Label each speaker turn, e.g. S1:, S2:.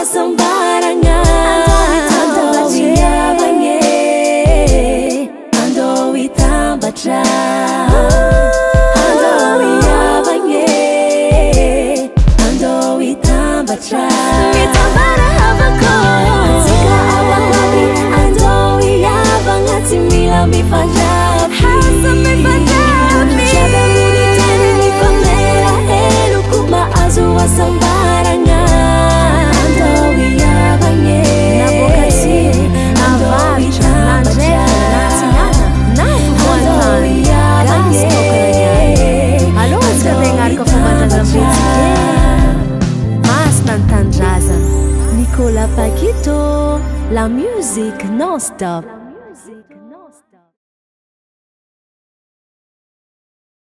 S1: sembarangan. Andowi abangnya, Andowi tambah Andowi abangnya, Andowi tambah Mita barahavaku Antika abang wabi Andowi abang hati mila mi fajab Hasa mi fajab Jada muri tani mi famera Elu kuma azua sembarangan. Andowi abangnya Nabokasi Andowi tambah Andowi abangnya
S2: Halo, ska dengar kefumbandraza muzika Mas Nantandraza Nicola Paquito, la musique non-stop.